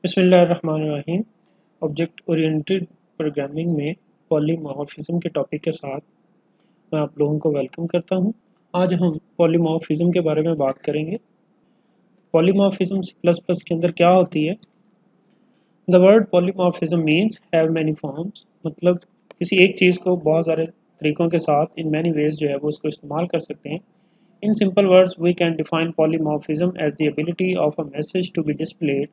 बिस्मिल्लाहिर्रहमानिर्रहीम। Object oriented programming में polymorphism के टॉपिक के साथ मैं आप लोगों को वेलकम करता हूं। आज हम पॉलीमॉर्फिज्म के बारे में बात करेंगे। पॉलीमॉर्फिज्म C++ के अंदर क्या होती है? The word polymorphism means have many forms, मतलब किसी एक चीज़ को बहुत सारे तरीक़ों के साथ इन मैनी वेज जो है वो उसको इस्तेमाल कर सकते हैं। In simple words, we can define polymorphism as the ability of a message to be displayed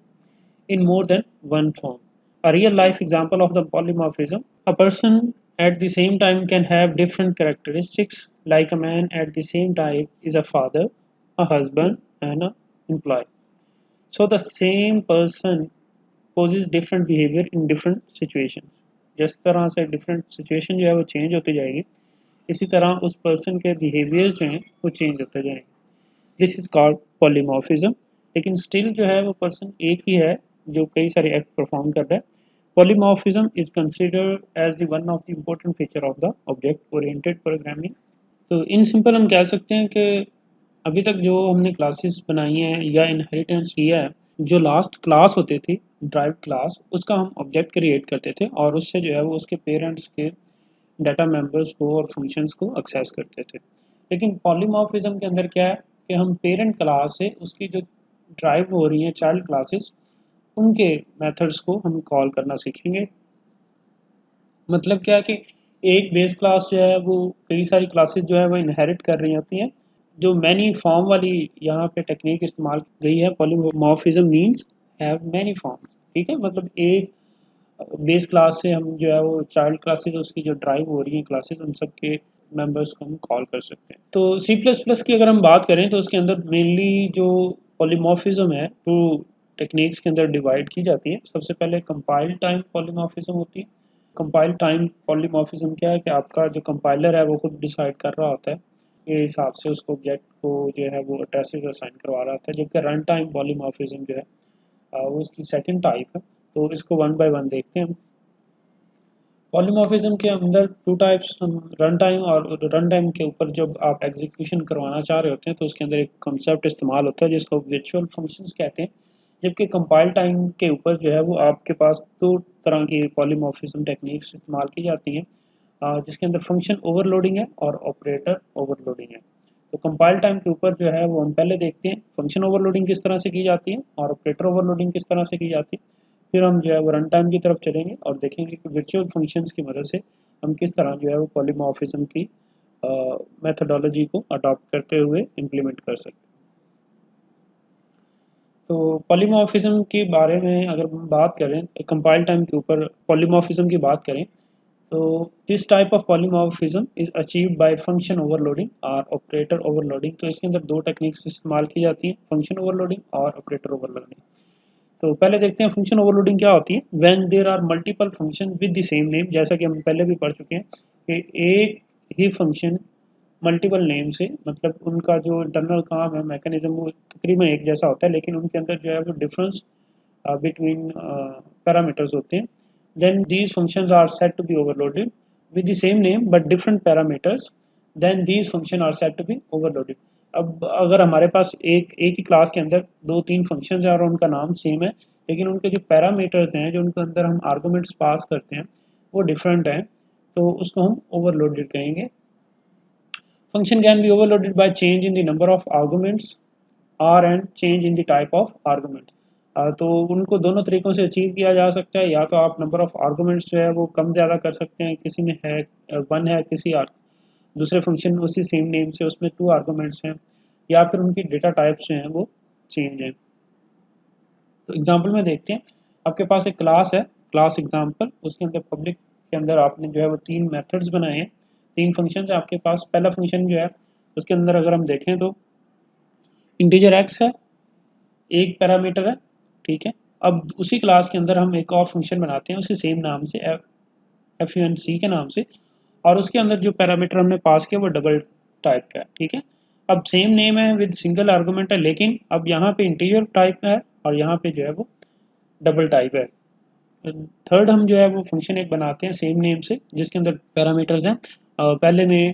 in more than one form. A real life example of the polymorphism: a person at the same time can have different characteristics, like a man at the same time is a father, a husband, and an employee. So the same person poses different behavior in different situations. जिस तरह से different situation जो है वो change होती जाएगी, इसी तरह उस person के behaviors जो हैं वो change होते जाएंगे. This is called polymorphism. लेकिन स्टिल जो है वो पर्सन एक ही है जो कई सारे एक्ट परफॉर्म कर रहा है। Polymorphism is considered as the one of the important feature of the object oriented programming. तो इन सिंपल हम कह सकते हैं कि अभी तक जो हमने क्लासेस बनाई हैं या इनहेरिटेंस किया है, जो लास्ट क्लास होती थी ड्राइव क्लास, उसका हम ऑब्जेक्ट क्रिएट करते थे और उससे जो है वो उसके पेरेंट्स के डाटा मेंबर्स को और फंक्शंस को एक्सेस करते थे। लेकिन पॉलीमॉर्फिज्म के अंदर क्या है कि हम पेरेंट क्लास से उसकी जो ड्राइव हो रही हैं चाइल्ड क्लासेस, उनके मेथड्स को हम कॉल करना सीखेंगे। मतलब क्या है कि एक बेस क्लास जो है वो कई सारी क्लासेस जो है वो इनहेरिट कर रही होती हैं। जो मैनी फॉर्म वाली यहाँ पे टेक्निक इस्तेमाल की गई है, polymorphism means have many forms. ठीक है, मतलब एक बेस क्लास से हम जो है वो चाइल्ड क्लासेस उसकी जो ड्राइव हो रही हैं क्लासेस, उन सब के मेंबर्स को हम कॉल कर सकते हैं। तो C++ की अगर हम बात करें तो उसके अंदर मेनली जो पॉलीमॉर्फिज्म है वो टेक्निक्स के अंदर डिवाइड की जाती है। सबसे पहले कंपाइल टाइम पॉलीमॉर्फिज्म होती है। कंपाइल टाइम पॉलीमॉर्फिज्म क्या है कि आपका जो कंपाइलर है वो खुद डिसाइड कर रहा होता है, ये हिसाब से उसको ऑब्जेक्ट को जो है वो एड्रेसेस असाइन करवा रहा होता है। जबकि रन टाइम पॉलीमॉर्फिज्म जो है वो उसकी सेकंड टाइप है। तो इसको वन बाय वन देखते हैं हम। पॉलीमॉर्फिज्म के अंदर टू टाइप्स, रन टाइम, और रन टाइम के ऊपर जब आप एग्जीक्यूशन करवाना चाह रहे होते हैं तो उसके अंदर एक कंसेप्ट इस्तेमाल होता है जिसको वर्चुअल फंक्शंस कहते हैं। जबकि कंपाइल टाइम के ऊपर जो है वो आपके पास दो तरह की पॉलीमॉर्फिज्म टेक्निक्स इस्तेमाल की जाती हैं, जिसके अंदर फंक्शन ओवरलोडिंग है और ऑपरेटर ओवरलोडिंग है। तो कंपाइल टाइम के ऊपर जो है वो हम पहले देखते हैं फंक्शन ओवरलोडिंग किस तरह से की जाती है और ऑपरेटर ओवरलोडिंग किस तरह से की जाती है। फिर हम जो है वो रन टाइम की तरफ चलेंगे और देखेंगे कि वर्चुअल फंक्शंस की मदद से हम किस तरह जो है वो पॉलीमॉर्फिज्म की मेथोडोलॉजी को अडॉप्ट करते हुए इम्प्लीमेंट कर सकते हैं। तो पॉलीमॉर्फिज्म के बारे में अगर हम बात करें, कंपाइल टाइम के ऊपर पॉलीमॉर्फिज्म की बात करें, तो this type of polymorphism is achieved by function overloading और ऑपरेटर ओवरलोडिंग। तो इसके अंदर दो टेक्निक्स इस्तेमाल की जाती हैं, फंक्शन ओवरलोडिंग और ऑपरेटर ओवरलोडिंग। तो पहले देखते हैं फंक्शन ओवरलोडिंग क्या होती है। When there are multiple function with the same name, जैसा कि हम पहले भी पढ़ चुके हैं कि एक ही फंक्शन मल्टीपल नेम से, मतलब उनका जो इंटरनल काम है मैकेनिज्म वो तकरीबन एक जैसा होता है, लेकिन उनके अंदर जो है वो डिफरेंस बिटवीन पैरामीटर्स होते हैं। Then these functions are set to be overloaded with the same name but different parameters, then these function are set to be overloaded. अब अगर हमारे पास एक ही क्लास के अंदर दो तीन फंक्शन है और उनका नाम सेम है, लेकिन उनके जो पैरामीटर्स हैं, जो उनके अंदर हम आर्गूमेंट्स पास करते हैं, वो डिफरेंट हैं, तो उसको हम ओवरलोडेड कहेंगे। Function can be overloaded by change in the number of arguments or and change in the type of argument. तो उनको दोनों तरीक़ों से अचीव किया जा सकता है। या तो आप नंबर ऑफ़ आर्गूमेंट्स जो है वो कम ज़्यादा कर सकते हैं, किसी में है 1 है, किसी दूसरे फंक्शन उसी सेम नेम से उसमें 2 आर्गूमेंट्स हैं, या फिर उनकी डेटा टाइप्स जो हैं वो चेंज हैं। तो एग्जांपल में देखते हैं, आपके पास एक क्लास है, क्लास एग्जांपल, उसके अंदर पब्लिक के अंदर आपने जो है वो 3 मेथड्स बनाए हैं, 3 फंक्शन है आपके पास। पहला फंक्शन जो है उसके अंदर अगर हम देखें तो इंटीजर x है, एक पैरामीटर है, ठीक है। अब उसी क्लास के अंदर हम एक और फंक्शन बनाते हैं उसी सेम नाम से, func के नाम से, और उसके अंदर जो पैरामीटर हमने पास किया वो डबल टाइप का है, ठीक है। अब सेम नेम है विद सिंगल आर्गूमेंट है, लेकिन अब यहाँ पे इंटीजर टाइप है और यहाँ पे जो है वो डबल टाइप है। थर्ड हम जो है वो फंक्शन एक बनाते हैं सेम नेम से, जिसके अंदर पैरामीटर्स हैं, पहले में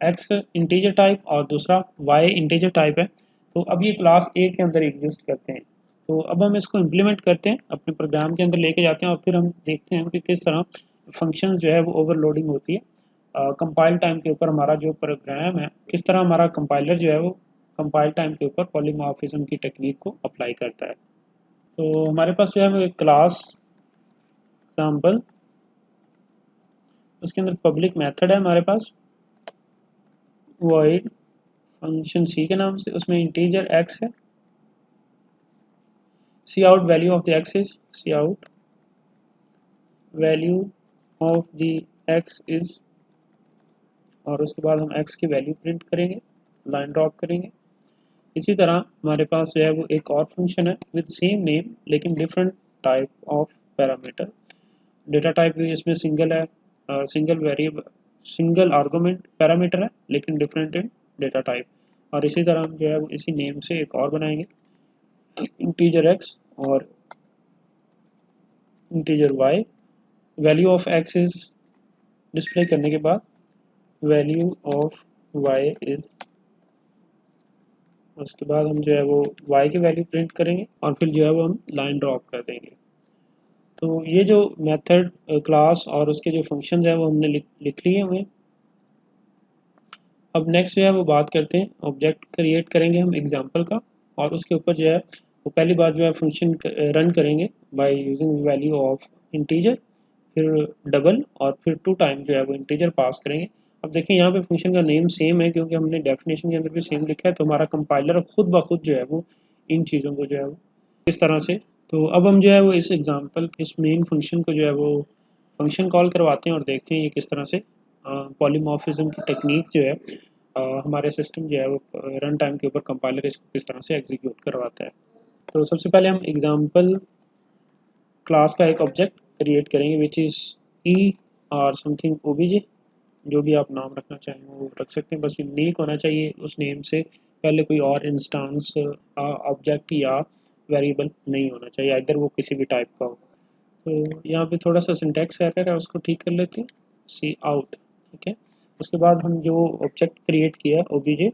x इंटीजर टाइप और दूसरा y इंटीजर टाइप है। तो अब ये क्लास ए के अंदर एग्जिस्ट करते हैं। तो अब हम इसको इम्प्लीमेंट करते हैं, अपने प्रोग्राम के अंदर लेके जाते हैं और फिर हम देखते हैं कि किस तरह फंक्शंस जो है वो ओवरलोडिंग होती है। कंपाइल टाइम के ऊपर हमारा जो प्रोग्राम है, किस तरह हमारा कंपाइलर जो है वो कंपाइल टाइम के ऊपर पॉलीमॉर्फिज्म की टेक्निक को अप्लाई करता है। तो हमारे पास जो है वो एक क्लास एग्जाम्पल, उसके अंदर पब्लिक मेथड है हमारे पास void फंक्शन सी के नाम से, उसमें इंटीजर x है, cout value of the x is, cout value of the x is, और उसके बाद हम x की वैल्यू प्रिंट करेंगे, लाइन ड्रॉप करेंगे। इसी तरह हमारे पास जो है वो एक और फंक्शन है विद सेम नेम लेकिन different type of parameter. Data type भी इसमें सिंगल है, single variable, single argument parameter है लेकिन डिफरेंट इन डेटा टाइप। और इसी तरह हम जो है वो इसी नेम से एक और बनाएंगे, इंटीजर x और integer y। Value of x is display करने के बाद वैल्यू ऑफ y इज, उसके बाद हम जो है वो y की वैल्यू प्रिंट करेंगे और फिर जो है वो हम लाइन ड्रॉप कर देंगे। तो ये जो मेथड, क्लास और उसके जो फंक्शन है वो हमने लिख लिए हुए। अब नेक्स्ट जो है वो बात करते हैं, ऑब्जेक्ट क्रिएट करेंगे हम एग्जांपल का, और उसके ऊपर जो है वो पहली बार जो है फंक्शन रन करेंगे by using value of integer, फिर डबल और फिर 2 टाइम जो है वो इंटीजर पास करेंगे। अब देखें यहाँ पे फंक्शन का नेम सेम है क्योंकि हमने डेफिनेशन के अंदर भी सेम लिखा है, तो हमारा कंपाइलर खुद ब खुद जो है वो इन चीज़ों को जो है वो इस तरह से। तो अब हम जो है वो इस एग्जांपल, इस मेन फंक्शन को जो है वो फंक्शन कॉल करवाते हैं और देखते हैं ये किस तरह से पॉलीमॉर्फिज्म की टेक्निक जो है हमारे सिस्टम जो है वो रन टाइम के ऊपर कंपाइलर इसको किस तरह से एग्जीक्यूट करवाता है। तो सबसे पहले हम एग्जांपल क्लास का एक ऑब्जेक्ट क्रिएट करेंगे विच इज़ ई और समथिंग ओबीजे, जो भी आप नाम रखना चाहें वो रख सकते हैं, बस यूनिक होना चाहिए, उस नेम से पहले कोई और इंस्टांस ऑब्जेक्ट या वेरिएबल नहीं होना चाहिए, इधर वो किसी भी टाइप का हो। तो यहाँ पे थोड़ा सा सिंटैक्स एरर है, उसको ठीक कर लेते हैं, सी आउट, ठीक है। उसके बाद हम जो ऑब्जेक्ट क्रिएट किया ओबीजे,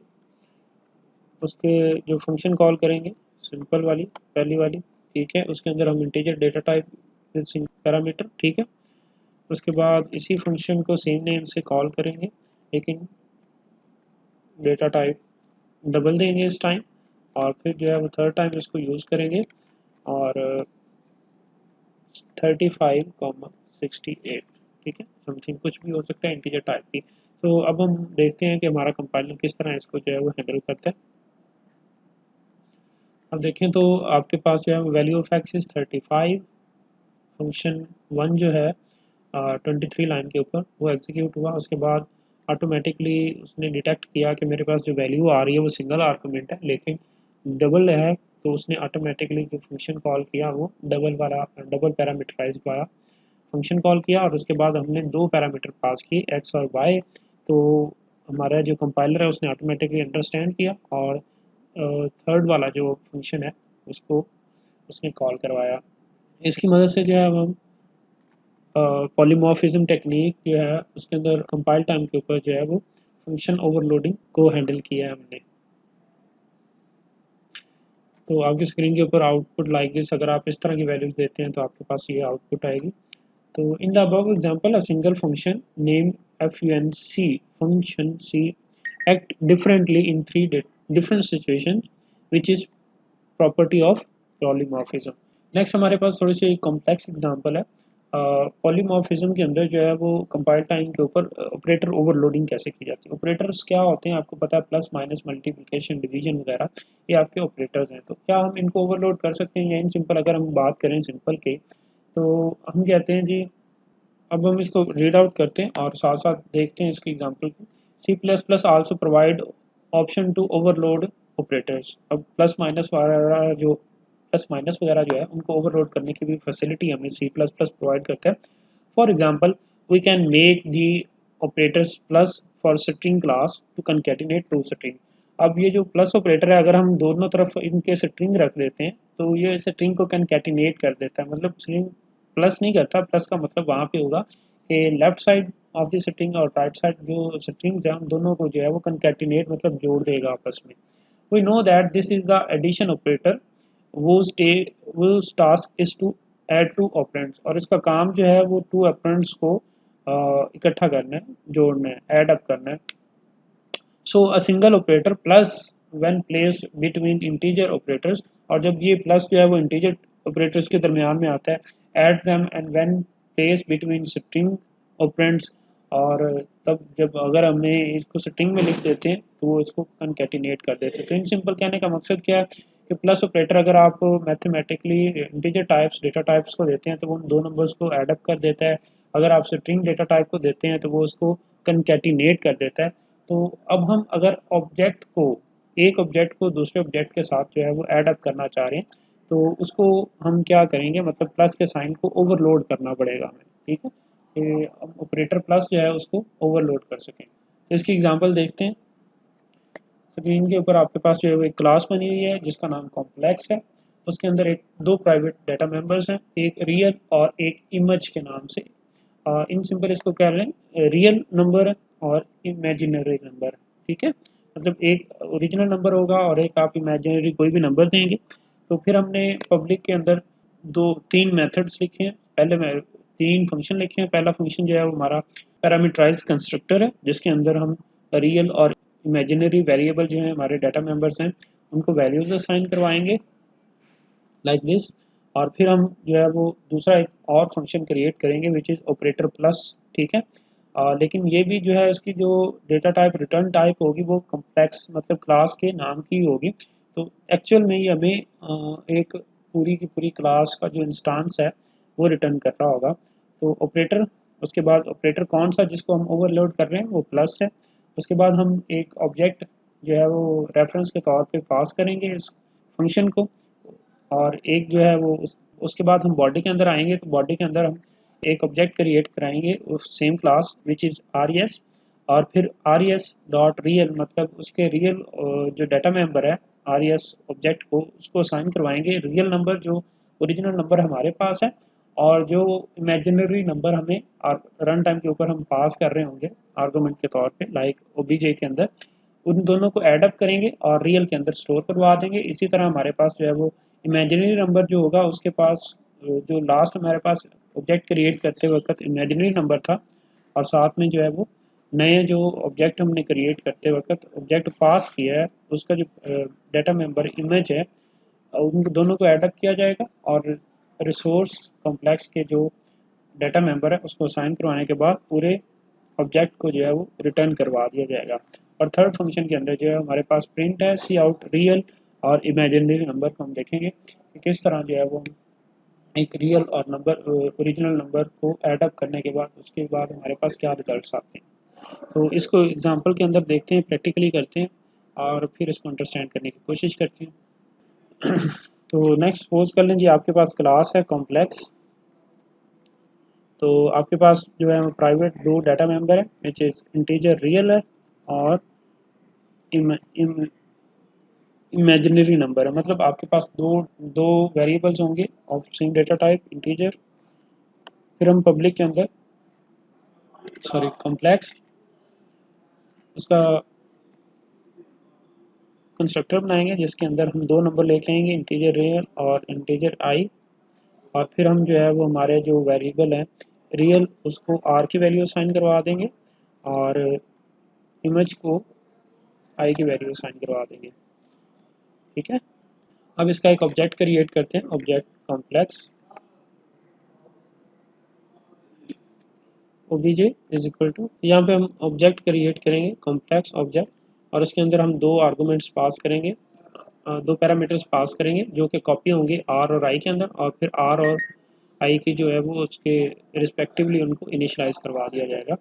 उसके जो फंक्शन कॉल करेंगे सिंपल वाली पहली वाली, ठीक है, उसके अंदर हम integer data type with parameter, ठीक है। उसके बाद इसी फंक्शन को सेम नेम से कॉल करेंगे लेकिन डेटा टाइप डबल देंगे इस टाइम, और फिर जो है वो थर्ड टाइम इसको यूज़ करेंगे और 35,68, ठीक है, समथिंग कुछ भी हो सकता है इंटीजर टाइप की। तो अब हम देखते हैं कि हमारा कंपाइलर किस तरह इसको जो है वो हैंडल करता है। अब देखें तो आपके पास जो है value of x is 35, function 1 जो है 23 लाइन के ऊपर वो एग्जीक्यूट हुआ। उसके बाद ऑटोमेटिकली उसने डिटेक्ट किया कि मेरे पास जो वैल्यू आ रही है वो सिंगल आर्गूमेंट है लेकिन डबल है, तो उसने ऑटोमेटिकली जो फंक्शन कॉल किया वो डबल पैरामीटराइज वाला फंक्शन कॉल किया, और उसके बाद हमने 2 पैरामीटर पास किए एक्स और वाई। तो हमारा जो कंपाइलर है उसने ऑटोमेटिकली अंडरस्टैंड किया और थर्ड वाला जो फंक्शन है उसको उसने कॉल करवाया। इसकी मदद से जो है हम पॉलीमॉर्फिज्म टेक्निक जो है उसके अंदर कंपाइल टाइम के ऊपर जो है वो फंक्शन ओवरलोडिंग को हैंडल किया है हमने। तो आपकी स्क्रीन के ऊपर आउटपुट लाइक दिस, अगर आप इस तरह की वैल्यूज देते हैं तो आपके पास ये आउटपुट आएगी। तो in the above example a single function name function c act differently in 3 different situations which is property of polymorphism. Next हमारे पास थोड़ी सी कॉम्प्लेक्स एग्जांपल है, पॉलीमॉर्फिज्म के अंदर जो है वो कंपाइल टाइम के ऊपर ऑपरेटर ओवरलोडिंग कैसे की जाती है। ऑपरेटर्स क्या होते हैं आपको पता है, प्लस माइनस मल्टीप्लिकेशन डिवीजन वगैरह, ये आपके ऑपरेटर्स हैं। तो क्या हम इनको ओवरलोड कर सकते हैं या इन सिंपल, अगर हम बात करें सिंपल के, तो हम कहते हैं जी, अब हम इसको रीड आउट करते हैं और साथ साथ देखते हैं इसके एग्जांपल को। C plus plus also provide option to overload operators. अब प्लस माइनस वगैरह जो है उनको ओवरलोड करने की भी फैसिलिटी हमें सी प्लस प्लस प्रोवाइड करता है। For example we can make the operators plus for string class to concatenate two string. अब ये जो प्लस ऑपरेटर है अगर हम दोनों तरफ इनके स्ट्रिंग रख देते हैं तो ये स्ट्रिंग को कंकैटिनेट कर देता है, मतलब स्ट्रिंग प्लस नहीं करता। प्लस का मतलब वहाँ पे होगा कि left side of the string और राइट साइड जो स्ट्रिंग्स हैं उन दोनों को जो है वो कंकैटिनेट मतलब जोड़ देगा आपस में। We know that this is the addition operator वो task is to add two operands, और इसका काम जो है वो टू ऑपरेंड्स को इकट्ठा करना है, जोड़ना है, ऐड अप करना है। So a single operator plus when placed between integer operators, और जब ये प्लस जो है वो इंटीजर ऑपरेटर्स के दरमियान में आता है, add them and when placed between string operands, और तब जब अगर हमें इसको स्ट्रिंग में लिख देते हैं तो वो इसको कंकैटिनेट कर देते हैं। तो इन सिंपल कहने का मकसद क्या है कि प्लस ऑपरेटर अगर आप mathematically integer types data types को देते हैं तो वो उन दो नंबर्स को ऐड अप कर देता है। अगर आप स्ट्रिंग डेटा टाइप को देते हैं तो वो उसको कंकैटिनेट कर देता है। तो अब हम अगर एक ऑब्जेक्ट को दूसरे ऑब्जेक्ट के साथ जो है वो ऐड अप करना चाह रहे हैं तो उसको हम क्या करेंगे, मतलब प्लस के साइन को ओवरलोड करना पड़ेगा हमें, ठीक है, कि हम ऑपरेटर प्लस जो है उसको ओवरलोड कर सकें। तो इसकी एग्जांपल देखते हैं। स्क्रीन के ऊपर आपके पास जो है वो एक क्लास बनी हुई है जिसका नाम कॉम्प्लेक्स है। उसके अंदर दो प्राइवेट डाटा मेंबर्स हैं, एक रियल और एक इमेज के नाम से। इन सिंपल इसको कह लें रियल नंबर और इमेजिनरी नंबर, ठीक है। मतलब एक ओरिजिनल नंबर होगा और एक आप इमेजिनरी कोई भी नंबर देंगे। तो फिर हमने पब्लिक के अंदर तीन मेथड्स लिखे हैं, तीन फंक्शन लिखे हैं। पहला फंक्शन जो है वो हमारा पैरामीटराइज कंस्ट्रक्टर है जिसके अंदर हम रियल और इमेजिनरी वेरिएबल जो हैं हमारे डाटा मेंबर्स हैं उनको वैल्यूज असाइन करवाएंगे लाइक दिस। और फिर हम जो है वो दूसरा एक और फंक्शन क्रिएट करेंगे विच इज़ ऑपरेटर प्लस, ठीक है। लेकिन ये भी जो है इसकी जो डेटा टाइप रिटर्न टाइप होगी वो कम्प्लेक्स मतलब क्लास के नाम की होगी। तो एक्चुअल में ये हमें एक पूरी की पूरी क्लास का जो इंस्टांस है वो रिटर्न कर रहा होगा। तो ऑपरेटर, उसके बाद ऑपरेटर कौन सा जिसको हम ओवरलोड कर रहे हैं वो प्लस है। उसके बाद हम एक ऑब्जेक्ट जो है वो रेफरेंस के तौर पे पास करेंगे इस फंक्शन को, और एक जो है वो उसके बाद हम बॉडी के अंदर आएंगे तो बॉडी के अंदर हम एक ऑब्जेक्ट क्रिएट कराएंगे उस same class which is R S, और फिर आर एस डॉट रियल मतलब उसके रियल जो डाटा मेंबर है आर एस ऑब्जेक्ट को उसको असाइन करवाएंगे रियल नंबर जो ओरिजिनल नंबर हमारे पास है, और जो इमेजिनरी नंबर हमें रन टाइम के ऊपर हम पास कर रहे होंगे आर्गूमेंट के तौर पे लाइक ओबीजे के अंदर, उन दोनों को ऐड अप करेंगे और रियल के अंदर स्टोर करवा देंगे। इसी तरह हमारे पास जो है वो इमेजिनरी नंबर जो होगा उसके पास जो लास्ट हमारे पास ऑब्जेक्ट क्रिएट करते वक्त इमेजिनरी नंबर था, और साथ में जो है वो नए जो ऑब्जेक्ट हमने क्रिएट करते वक्त ऑब्जेक्ट पास किया है उसका जो डाटा मेंबर इमेज है उन दोनों को ऐड अप किया जाएगा, और रिसोर्स कॉम्प्लेक्स के जो डाटा मेंबर है उसको साइन करवाने के बाद पूरे ऑब्जेक्ट को जो है वो रिटर्न करवा दिया जाएगा। और थर्ड फंक्शन के अंदर जो है हमारे पास प्रिंट है सी आउट रियल और इमेजिनरी नंबर को हम देखेंगे कि किस तरह जो है वो एक रियल और नंबर ओरिजिनल नंबर को ऐड अप करने के बाद उसके बाद हमारे पास क्या रिजल्ट्स आते हैं। तो इसको एग्जांपल के अंदर देखते हैं, प्रैक्टिकली करते हैं और फिर इसको अंडरस्टैंड करने की कोशिश करते हैं। तो नेक्स्ट सपोज कर लें जी आपके पास क्लास है कॉम्प्लेक्स। तो आपके पास जो है प्राइवेट दो डाटा मेंबर है विच इज़ इंटीजर रियल है और इमेजिनरी नंबर है। मतलब आपके पास दो वेरिएबल्स होंगे of same data type integer. फिर हम पब्लिक के अंदर कॉम्प्लेक्स उसका कंस्ट्रक्टर बनाएंगे जिसके अंदर हम दो नंबर लेके आएंगे इंटीजर रियल और इंटीजर आई, और फिर हम जो है वो हमारे जो वेरिएबल है रियल उसको आर की वैल्यू असाइन करवा देंगे और इमेज को आई की वैल्यू असाइन करवा देंगे, ठीक है। अब इसका एक ऑब्जेक्ट क्रिएट करते हैं, object complex OBJ is equal to, यहाँ पे हम ऑब्जेक्ट क्रिएट करेंगे कॉम्प्लेक्स ऑब्जेक्ट, और उसके अंदर हम दो आर्गूमेंट्स पास करेंगे, दो पैरामीटर्स पास करेंगे जो कि कॉपी होंगे आर और आई के अंदर, और फिर आर और आई की जो है वो उसके रिस्पेक्टिवली उनको इनिशलाइज करवा दिया जाएगा।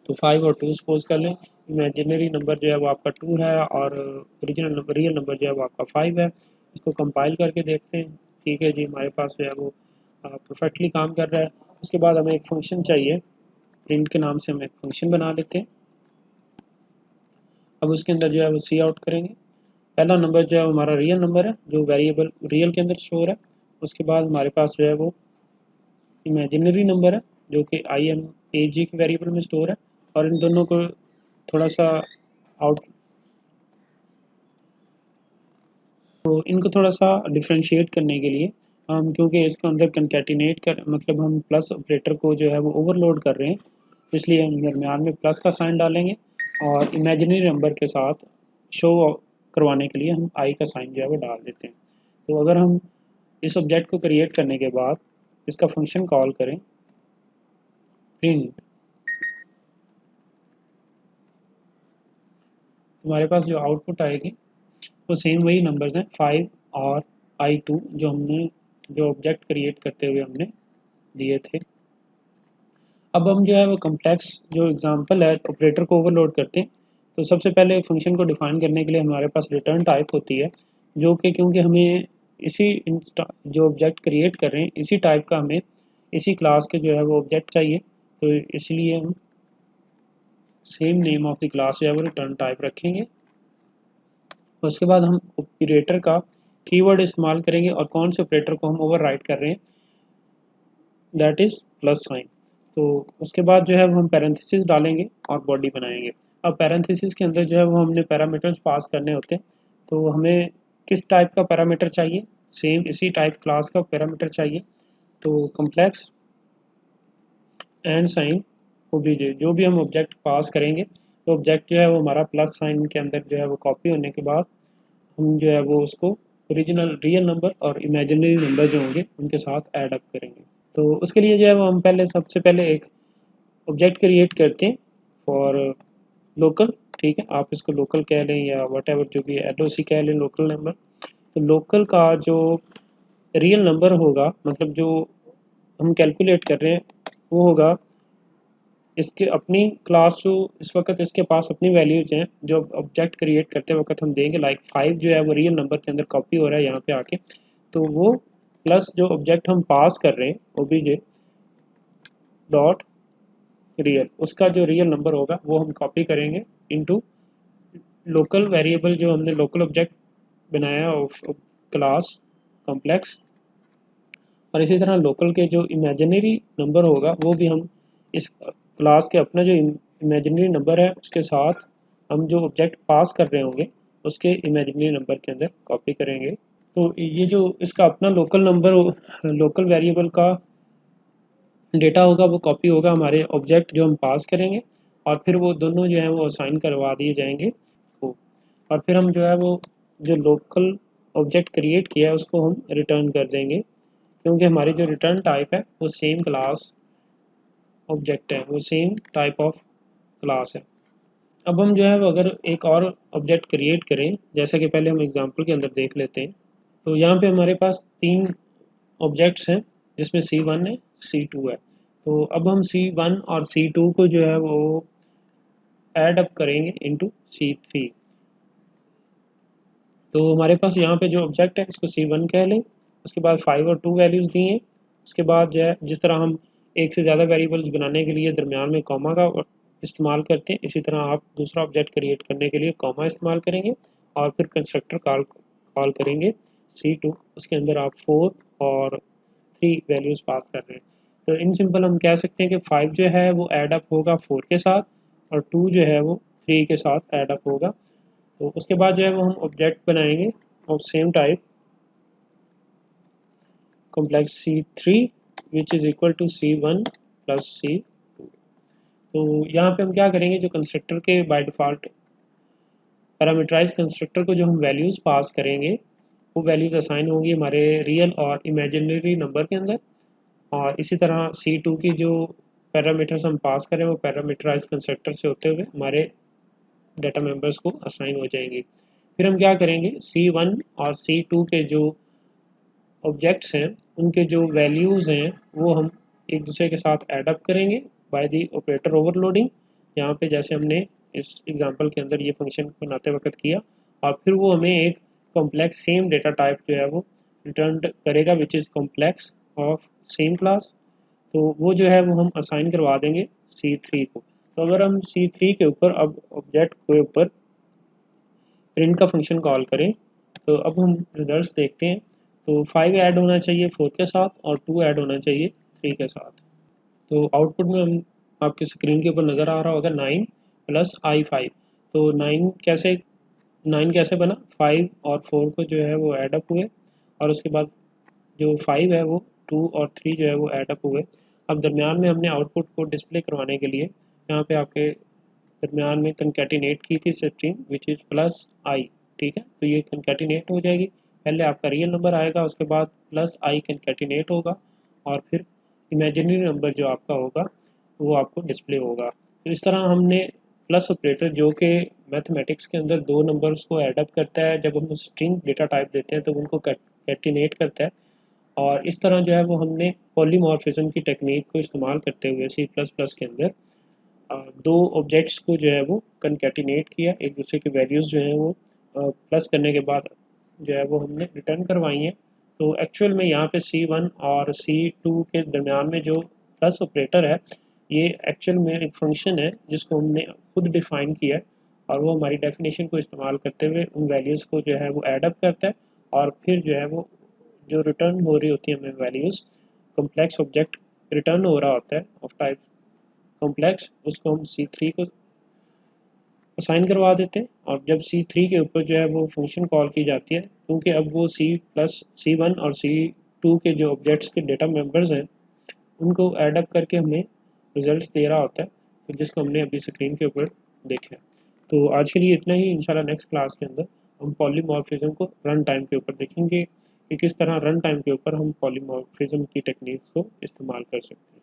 तो 5 और 2 सपोज कर लें, इमेजिनरी नंबर जो है वो आपका 2 है और ओरिजिनल नंबर रियल नंबर जो है वो आपका 5 है। इसको कंपाइल करके देखते हैं, ठीक है जी हमारे पास जो है वो परफेक्टली काम कर रहा है। उसके बाद हमें एक फंक्शन चाहिए, प्रिंट के नाम से हम एक फंक्शन बना लेते हैं। अब उसके अंदर जो है वो सी आउट करेंगे, पहला नंबर जो है हमारा रियल नंबर है जो वेरिएबल रियल के अंदर स्टोर है। उसके बाद हमारे पास जो है वो इमेजिनरी नंबर है जो कि आई एम ए जी के वेरिएबल में स्टोर है, और इन दोनों को थोड़ा सा आउट तो इनको थोड़ा सा डिफ्रेंशिएट करने के लिए हम, क्योंकि इसके अंदर कंकैटिनेट कर मतलब हम प्लस ऑपरेटर को जो है वो ओवरलोड कर रहे हैं, इसलिए हम दरमियान में प्लस का साइन डालेंगे और इमेजिनरी नंबर के साथ शो करवाने के लिए हम आई का साइन जो है वो डाल देते हैं। तो अगर हम इस ऑब्जेक्ट को क्रिएट करने के बाद इसका फंक्शन कॉल करें प्रिंट, हमारे पास जो आउटपुट आएगी वो सेम वही नंबर्स हैं 5 और I2 जो हमने जो ऑब्जेक्ट क्रिएट करते हुए हमने दिए थे। अब हम जो है वो कम्प्लेक्स जो एग्जांपल है ऑपरेटर को ओवरलोड करते हैं। तो सबसे पहले फंक्शन को डिफाइन करने के लिए हमारे पास रिटर्न टाइप होती है, जो कि क्योंकि हमें इसी जो ऑब्जेक्ट क्रिएट कर रहे हैं इसी टाइप का हमें इसी क्लास के जो है वो ऑब्जेक्ट चाहिए, तो इसलिए हम same name of the class जो है वो रिटर्न टाइप रखेंगे। उसके बाद हम ऑपरेटर का कीवर्ड इस्तेमाल करेंगे और कौन से ऑपरेटर को हम ओवरराइट कर रहे हैं, दैट इज़ प्लस साइन। तो उसके बाद जो है वो हम पैरेंथेसिस डालेंगे और बॉडी बनाएंगे। अब पैरेंथेसिस के अंदर जो है वो हमने पैरामीटर्स पास करने होते हैं, तो हमें किस टाइप का पैरामीटर चाहिए, सेम इसी टाइप क्लास का पैरामीटर चाहिए। तो कम्प्लेक्स एंड साइन ओबीजे जो भी हम ऑब्जेक्ट पास करेंगे, तो ऑब्जेक्ट जो है वो हमारा प्लस साइन के अंदर जो है वो कॉपी होने के बाद हम जो है वो उसको ओरिजिनल रियल नंबर और इमेजिनरी नंबर जो होंगे उनके साथ ऐड अप करेंगे। तो उसके लिए जो है वो हम सबसे पहले एक ऑब्जेक्ट क्रिएट करते हैं फॉर लोकल, ठीक है, आप इसको लोकल कह लें या वट एवर जो भी LOC कह लें, लोकल नंबर। तो लोकल का जो रियल नंबर होगा, मतलब जो हम कैलकुलेट कर रहे हैं, वो होगा इसके अपनी क्लास जो इस वक्त इसके पास अपनी वैल्यूज हैं जो ऑब्जेक्ट क्रिएट करते वक्त हम देंगे, लाइक 5 जो है वो रियल नंबर के अंदर कॉपी हो रहा है यहाँ पे आके, तो वो प्लस जो ऑब्जेक्ट हम पास कर रहे हैं ओबीजे डॉट रियल, उसका जो रियल नंबर होगा वो हम कॉपी करेंगे इनटू लोकल वेरिएबल जो हमने लोकल ऑब्जेक्ट बनाया ऑफ क्लास कॉम्प्लेक्स, और इसी तरह लोकल के जो इमेजिनरी नंबर होगा वो भी हम इस क्लास के अपना जो इमेजिनरी नंबर है उसके साथ हम जो ऑब्जेक्ट पास कर रहे होंगे उसके इमेजिनरी नंबर के अंदर कॉपी करेंगे। तो ये जो इसका अपना लोकल नंबर लोकल वेरिएबल का डेटा होगा वो कॉपी होगा हमारे ऑब्जेक्ट जो हम पास करेंगे, और फिर वो दोनों जो है वो असाइन करवा दिए जाएंगे को, और फिर हम जो है वो जो लोकल ऑब्जेक्ट क्रिएट किया है उसको हम रिटर्न कर देंगे, क्योंकि हमारी जो रिटर्न टाइप है वो सेम क्लास ऑब्जेक्ट है, वो सेम टाइप ऑफ क्लास है। अब हम जो है वो अगर एक और ऑब्जेक्ट क्रिएट करें, जैसा कि पहले हम एग्जांपल के अंदर देख लेते हैं, तो यहाँ पे हमारे पास 3 ऑब्जेक्ट्स हैं जिसमें C1 है, C2 है। तो अब हम C1 और C2 को जो है वो ऐड अप करेंगे इनटू C3। तो हमारे पास यहाँ पे जो ऑब्जेक्ट है इसको C1 कह लें, उसके बाद 5 और 2 वैल्यूज़ दी हैं। उसके बाद जो है जिस तरह हम एक से ज़्यादा वेरिएबल्स बनाने के लिए दरमियान में कॉमा का इस्तेमाल करते हैं, इसी तरह आप दूसरा ऑब्जेक्ट क्रिएट करने के लिए कॉमा इस्तेमाल करेंगे और फिर कंस्ट्रक्टर कॉल करेंगे C2, उसके अंदर आप 4 और 3 वैल्यूज़ पास कर रहे हैं। तो इन सिंपल हम कह सकते हैं कि 5 जो है वो ऐड अप होगा 4 के साथ और 2 जो है वो 3 के साथ ऐड अप होगा। तो उसके बाद जो है वो हम ऑब्जेक्ट बनाएंगे और same type complex C3 which is equal to C1 plus C2। तो यहाँ पे हम क्या करेंगे, जो कंस्ट्रक्टर के बाय डिफ़ॉल्ट पैरामीटराइज कंस्ट्रक्टर को जो हम वैल्यूज़ पास करेंगे वो वैल्यूज़ असाइन होंगी हमारे रियल और इमेजिनरी नंबर के अंदर, और इसी तरह C2 की जो पैरामीटर्स हम पास करें वो पैरामीटराइज कंस्ट्रक्टर से होते हुए हमारे डाटा मेंबर्स को असाइन हो जाएंगे। फिर हम क्या करेंगे, C1 और C2 के जो ऑब्जेक्ट्स हैं उनके जो वैल्यूज़ हैं वो हम एक दूसरे के साथ ऐड अप करेंगे बाय द ऑपरेटर ओवरलोडिंग, यहाँ पे जैसे हमने इस एग्जांपल के अंदर ये फंक्शन बनाते वक्त किया, और फिर वो हमें एक कॉम्प्लेक्स सेम डेटा टाइप जो है वो रिटर्न करेगा which is complex of same class. तो वो जो है वो हम असाइन करवा देंगे C3 को। तो अगर हम C3 के ऊपर अब ऑब्जेक्ट के ऊपर प्रिंट का फंक्शन कॉल करें, तो अब हम रिजल्ट्स देखते हैं। तो 5 ऐड होना चाहिए 4 के साथ और 2 ऐड होना चाहिए 3 के साथ। तो आउटपुट में हम आपकी स्क्रीन के ऊपर नज़र आ रहा होगा 9 प्लस I5। तो 9 कैसे 9 कैसे बना, 5 और 4 को जो है वो एड अप हुए, और उसके बाद जो 5 है वो 2 और 3 जो है वो एड अप हुए। अब दरमियान में हमने आउटपुट को डिस्प्ले करवाने के लिए यहाँ पे आपके दरमियान में कंकैटिनेट की थी स्ट्रिंग विच इज़ प्लस आई, ठीक है। तो ये कंकैटिनेट हो जाएगी, पहले आपका रियल नंबर आएगा, उसके बाद प्लस आई कंकैटिनेट होगा, और फिर इमेजिनरी नंबर जो आपका होगा वो आपको डिस्प्ले होगा। तो इस तरह हमने प्लस ऑपरेटर जो कि मैथमेटिक्स के अंदर दो नंबर्स को एड अप करता है, जब हम स्ट्रिंग डेटा टाइप देते हैं तो उनको कंकैटिनेट करता है, और इस तरह जो है वो हमने पॉलीमॉर्फिज्म की टेक्निक को इस्तेमाल करते हुए सी प्लस प्लस के अंदर दो ऑब्जेक्ट्स को जो है वो कंकैटिनेट किया, एक दूसरे की वैल्यूज़ जो हैं वो प्लस करने के बाद जो है वो हमने रिटर्न करवाई हैं। तो एक्चुअल में यहाँ पे C1 और C2 के दरमियान में जो प्लस ऑपरेटर है, ये एक्चुअल में एक फंक्शन है जिसको हमने खुद डिफ़ाइन किया है, और वो हमारी डेफिनेशन को इस्तेमाल करते हुए उन वैल्यूज़ को जो है वो एड अप करता है, और फिर जो है वो जो रिटर्न हो रही होती है हमें वैल्यूज़, कॉम्प्लेक्स ऑब्जेक्ट रिटर्न हो रहा होता है ऑफ टाइप कॉम्प्लेक्स, उसको हम C3 को असाइन करवा देते हैं, और जब C3 के ऊपर जो है वो फंक्शन कॉल की जाती है, क्योंकि अब वो C1 और C2 के जो ऑब्जेक्ट्स के डेटा मेंबर्स हैं उनको ऐड अप करके हमें रिजल्ट्स दे रहा होता है, तो जिसको हमने अभी स्क्रीन के ऊपर देखा है। तो आज के लिए इतना ही, इंशाल्लाह नेक्स्ट क्लास के अंदर हम पॉलीमॉर्फिज्म को रन टाइम के ऊपर देखेंगे कि किस तरह रन टाइम के ऊपर हम पॉलीमॉर्फिज्म की टेक्निक को इस्तेमाल कर सकते हैं।